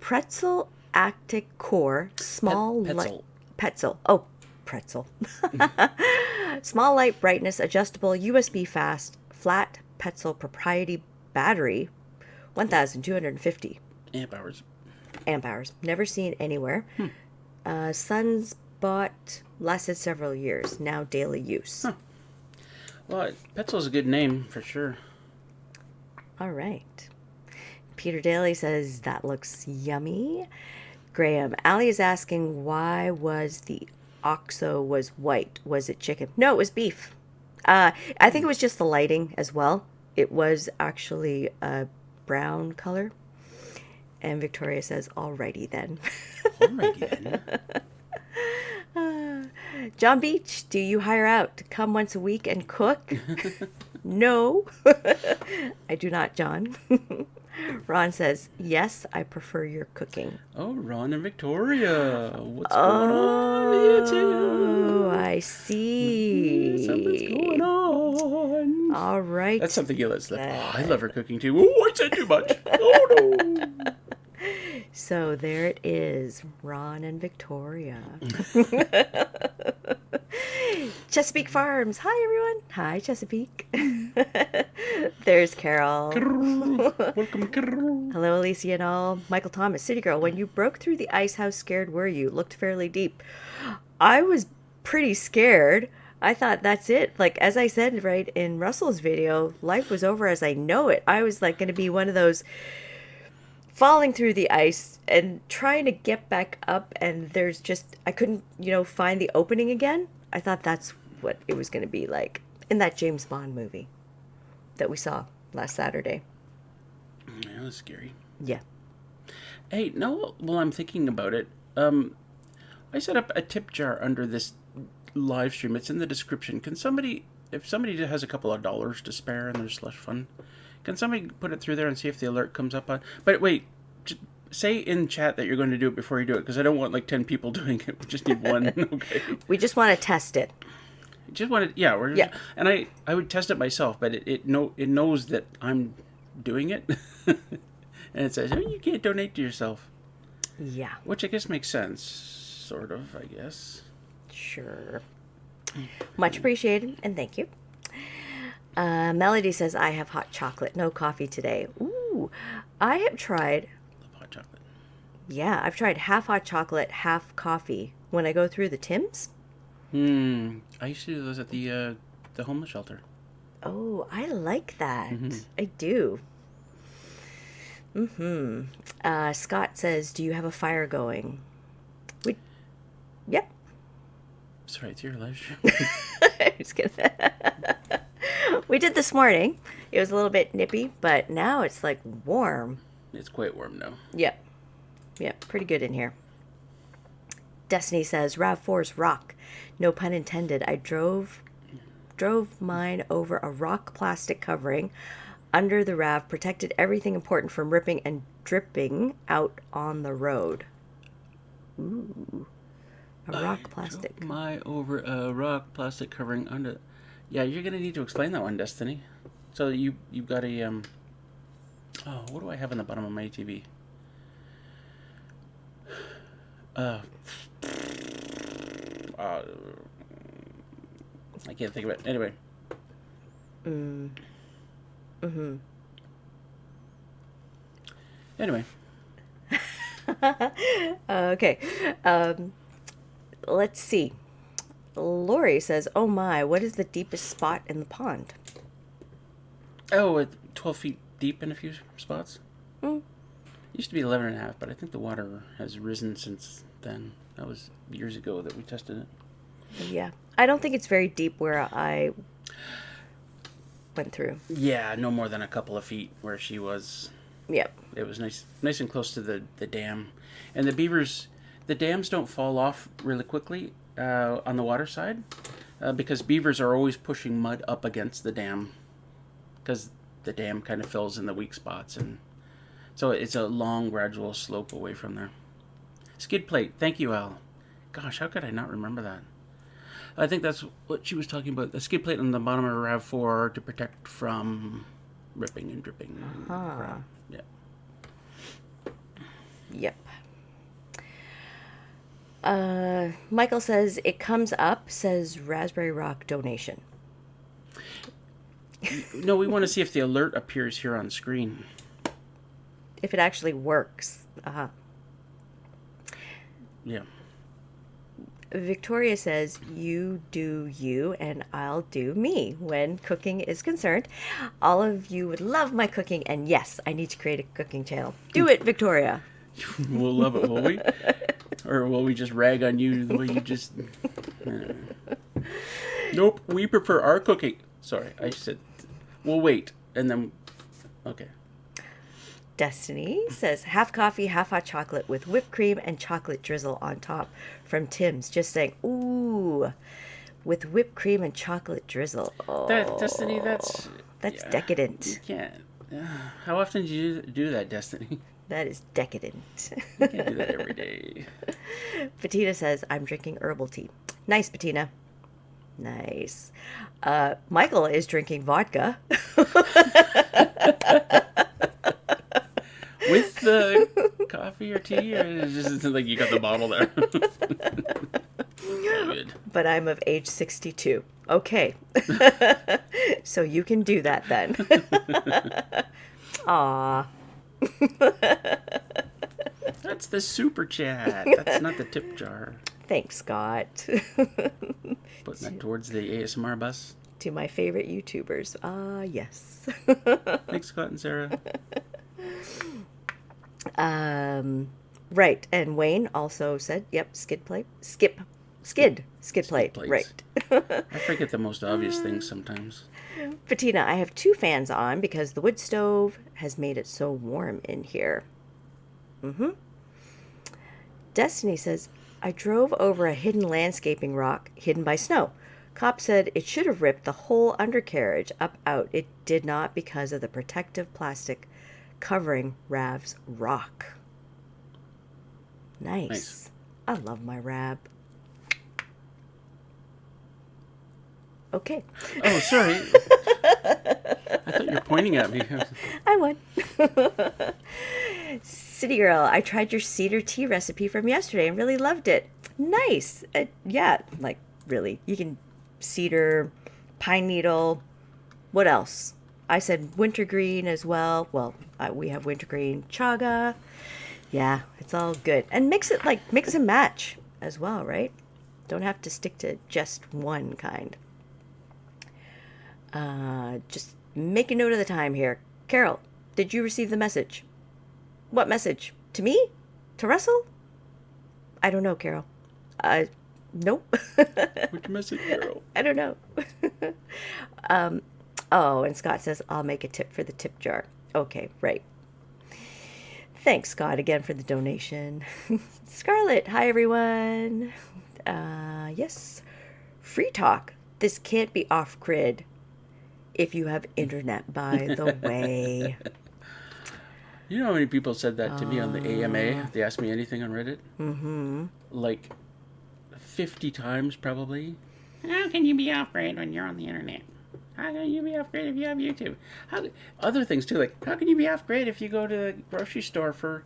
Pretzel Actic Core. Small light. Petzel. Oh, pretzel. Small light brightness, adjustable, USB fast, flat Petzel proprietary battery. 1,250 amp hours. amp hours. Never seen anywhere. Sun's bought, lasted several years, now daily use. Huh. Well, Petzl's a good name for sure. All right. Peter Daly says, that looks yummy. Graham, Allie is asking, why was the OXO was white? Was it chicken? No, it was beef. I think it was just the lighting as well. It was actually a brown color. And Victoria says, alrighty then. Alrighty then. John Beach, do you hire out to come once a week and cook? No, I do not, John. Ron says, yes, I prefer your cooking. Oh, Ron and Victoria. What's going on here, too? Oh, I see. Something's going on. All right. That's something you let slip. Oh, I love her cooking, too. Oh, I said too much. Oh, no. So there it is, Ron and Victoria. Chesapeake Farms. Hi, everyone. Hi, Chesapeake. There's Carol. Welcome, Carol. Hello, Alicia and all. Michael Thomas, City Girl. When you broke through the ice, how scared were you? Looked fairly deep. I was pretty scared. I thought that's it. Like, as I said, right, in Russell's video, life was over as I know it. I was like going to be one of those falling through the ice and trying to get back up, and there's just, I couldn't, find the opening again. I thought that's what it was going to be like in that James Bond movie that we saw last Saturday. Yeah, that was scary. Yeah. Hey, no, while I'm thinking about it, I set up a tip jar under this live stream. It's in the description. Can somebody, if somebody has a couple of dollars to spare and there's slush fund, can somebody put it through there and see if the alert comes up on? But wait, just say in chat that you're going to do it before you do it, because I don't want like 10 people doing it. We just need one. Okay. We just want to test it. Just wanted, yeah. Yeah. And I would test it myself, but it knows that I'm doing it, and it says, oh, you can't donate to yourself. Yeah. Which I guess makes sense, sort of. I guess. Sure. Much appreciated, and thank you. Melody says, I have hot chocolate, no coffee today. Ooh, I have tried. Love hot chocolate. Yeah, I've tried half hot chocolate, half coffee when I go through the Tim's. I used to do those at the homeless shelter. Oh, I like that. Mm-hmm. I do. Scott says, do you have a fire going? Yep. Sorry, it's your live stream. I was kidding. We did this morning. It was a little bit nippy, but now it's like warm. It's quite warm now. Yep. Yep, pretty good in here. Destiny says, RAV4's rock. No pun intended. I drove mine over a rock plastic covering under the RAV, protected everything important from ripping and dripping out on the road. Ooh. A rock plastic. I drove mine over a rock plastic covering under. Yeah, you're gonna need to explain that one, Destiny. So you've got a oh, what do I have on the bottom of my TV? I can't think of it. Anyway. Anyway. Okay. Let's see. Lori says, oh my, what is the deepest spot in the pond? Oh, 12 feet deep in a few spots. Used to be 11 and a half, but I think the water has risen since then. That was years ago that we tested it. Yeah. I don't think it's very deep where I went through. Yeah, no more than a couple of feet where she was. Yep. It was nice and close to the dam. And the dams don't fall off really quickly on the water side because beavers are always pushing mud up against the dam because the dam kind of fills in the weak spots. And so it's a long, gradual slope away from there. Skid plate. Thank you, Al. Gosh, how could I not remember that? I think that's what she was talking about. The skid plate on the bottom of RAV4 to protect from ripping and dripping. Yeah. Yep. Michael says, it comes up, says Raspberry Rock donation. No, we want to see if the alert appears here on screen. If it actually works. Yeah. Victoria says, you do you and I'll do me when cooking is concerned. All of you would love my cooking, and yes, I need to create a cooking channel. Do it, Victoria. We'll love it, will we? Or will we just rag on you the way you just... Nope, we prefer our cooking. Sorry, I said... We'll wait, and then... Okay. Destiny says, half coffee, half hot chocolate with whipped cream and chocolate drizzle on top. From Tim's, just saying, ooh, with whipped cream and chocolate drizzle. Oh, Destiny, that's decadent. You can't. How often do you do that, Destiny? That is decadent. You can't do that every day. Bettina says, I'm drinking herbal tea. Nice, Bettina. Nice. Michael is drinking vodka. With the coffee or tea, or is it just like you got the bottle there? All good. But I'm of age 62. Okay. So you can do that then. Aw. That's the super chat. That's not the tip jar. Thanks, Scott. Putting that towards the ASMR bus. To my favorite YouTubers. Yes. Thanks, Scott and Sarah. Right. And Wayne also said, yep, skid plate. Skid plate. Plates. Right. I forget the most obvious things sometimes. Bettina, I have 2 fans on because the wood stove has made it so warm in here. Destiny says, I drove over a hidden landscaping rock hidden by snow. Cop said it should have ripped the whole undercarriage up out. It did not because of the protective plastic covering Rav's rock. Nice. I love my Rav. Okay. Oh, sorry. I thought you were pointing at me. I won. City Girl, I tried your cedar tea recipe from yesterday and really loved it. Nice. Yeah, like really. You can cedar, pine needle. What else? I said wintergreen as well. Well, we have wintergreen, chaga. Yeah, it's all good. And mix and match as well, right? Don't have to stick to just one kind. Just make a note of the time here. Carol, did you receive the message? What message? To me? To Russell? I don't know, Carol. Nope. Which message, Carol? I don't know. Oh, and Scott says, I'll make a tip for the tip jar. Okay, right. Thanks, Scott, again for the donation. Scarlett, hi, everyone. Yes. Free talk. This can't be off-grid if you have internet, by the way. You know how many people said that to me on the AMA? They asked me anything on Reddit? Mm-hmm. Like 50 times, probably. How can you be off-grid when you're on the internet? How can you be off-grid if you have YouTube? Other things, too, like, how can you be off-grid if you go to the grocery store for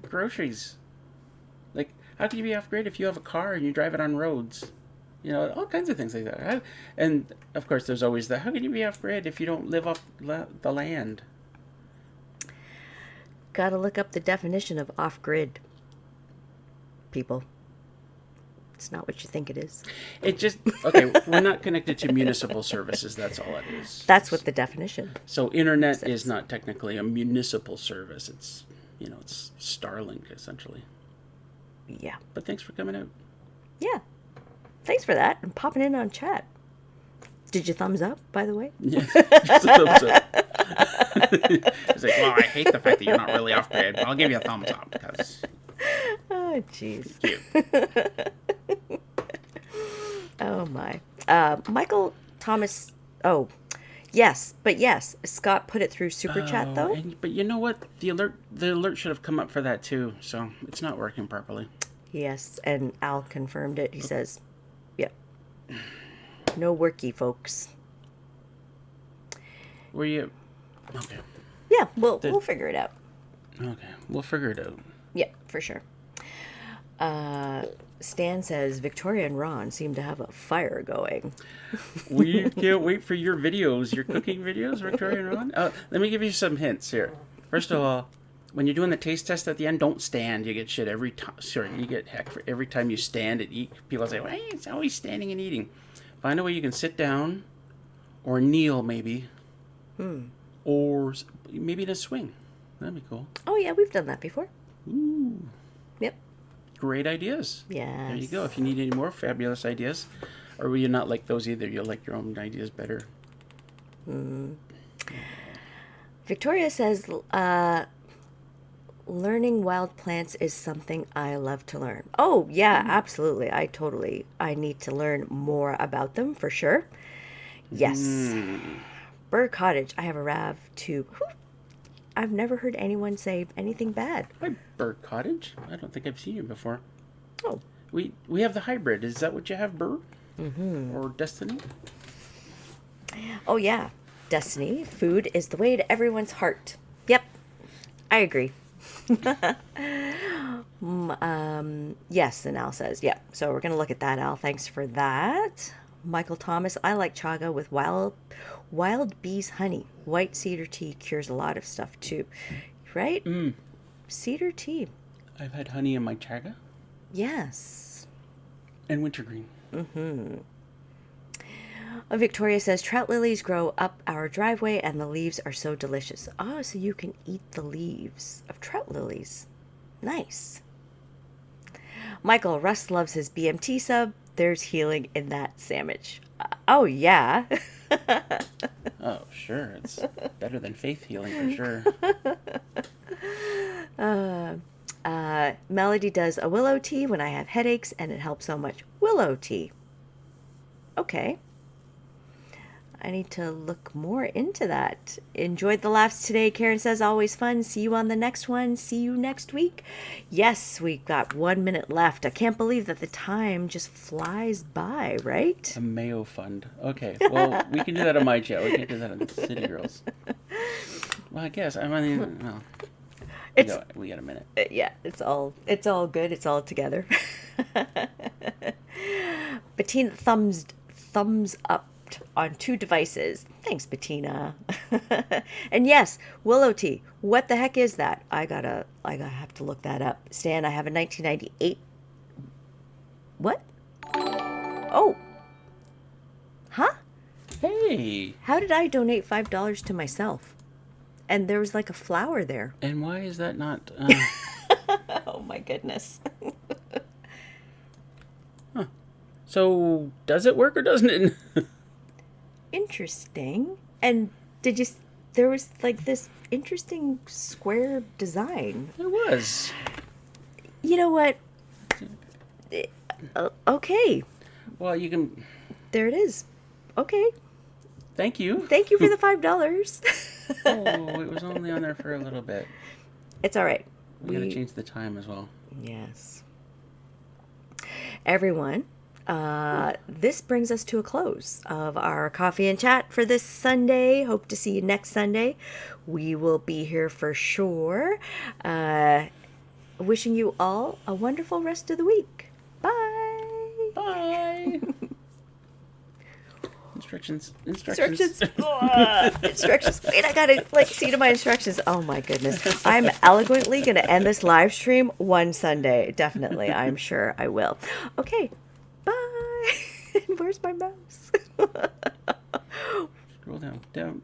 groceries? Like, how can you be off-grid if you have a car and you drive it on roads? You know, all kinds of things like that. And, of course, there's always the, how can you be off-grid if you don't live off the land? Gotta look up the definition of off-grid, people. It's not what you think it is. It just, okay, we're not connected to municipal services. That's all it is. That's what the definition So internet says. is not technically a municipal service. It's, it's Starlink, essentially. Yeah. But thanks for coming out. Yeah. Thanks for that and popping in on chat. Did you thumbs up, by the way? Yeah, just a thumbs up. It's like, well, I hate the fact that you're not really off-grid. I'll give you a thumbs up because... Oh, jeez. Cute. Oh, my. Michael Thomas... Oh, yes. But yes, Scott put it through Super Chat, though. But you know what? The alert should have come up for that, too. So it's not working properly. Yes, and Al confirmed it. He says, yep. No worky, folks. Were you... Okay. Yeah, we'll figure it out. Okay, we'll figure it out. Yeah, for sure. Stan says, Victoria and Ron seem to have a fire going. We can't wait for your videos, your cooking videos, Victoria and Ron. Let me give you some hints here. First of all, when you're doing the taste test at the end, don't stand. You get shit every time. Sorry, you get heck for every time you stand and eat. People say, "Well, it's always standing and eating." Find a way you can sit down, or kneel maybe, or maybe in a swing. That'd be cool. Oh yeah, we've done that before. Ooh, Yep. great ideas. Yeah. There you go. If you need any more fabulous ideas, or will you not like those either? You'll like your own ideas better. Victoria says, learning wild plants is something I love to learn. Oh, yeah, absolutely. I need to learn more about them for sure. Yes. Burr Cottage, I have a Rav too. I've never heard anyone say anything bad. Hi, Burr Cottage. I don't think I've seen you before. Oh. We have the hybrid. Is that what you have, Burr? Or Destiny? Oh, yeah. Destiny, food is the way to everyone's heart. Yep, I agree. Yes, and Al says, yeah. So we're going to look at that, Al. Thanks for that. Michael Thomas, I like chaga with wild bees honey. White cedar tea cures a lot of stuff too. Right? Cedar tea. I've had honey in my chaga. Yes. And wintergreen. Victoria says, trout lilies grow up our driveway and the leaves are so delicious. Oh, so you can eat the leaves of trout lilies. Nice. Michael, Russ loves his BMT sub. There's healing in that sandwich. Oh, yeah. Oh, sure. It's better than faith healing for sure. Melody does a willow tea when I have headaches and it helps so much. Willow tea. Okay. I need to look more into that. Enjoyed the laughs today. Karen says, always fun. See you on the next one. See you next week. Yes, we've got 1 minute left. I can't believe that the time just flies by, right? A Mayo Fund. Okay. Well, we can do that on my chat. We can't do that on City Girls. Well, I guess. I mean, well, we got a minute. Yeah, it's all good. It's all together. Bettina thumbs up on 2 devices. Thanks, Bettina. And yes, willow tea. What the heck is that? I gotta have to look that up. Stan, I have a 1998. What? Oh. Huh? Hey. How did I donate $5 to myself? And there was like a flower there. And why is that not... Oh my goodness. Huh. So, does it work or doesn't it? Interesting. And there was like this interesting square design. There was. You know what? Okay. Well, you can... There it is. Okay. Thank you. Thank you for the $5. Oh, it was only on there for a little bit. It's all right. We gotta change the time as well. Yes. Everyone, this brings us to a close of our coffee and chat for this Sunday. Hope to see you next Sunday. We will be here for sure. Wishing you all a wonderful rest of the week. Bye. Bye. Instructions. Instructions. Instructions. Wait, I gotta see to my instructions. Oh my goodness. I'm eloquently gonna end this live stream one Sunday. Definitely. I'm sure I will. Okay. Bye. Where's my mouse? Scroll down.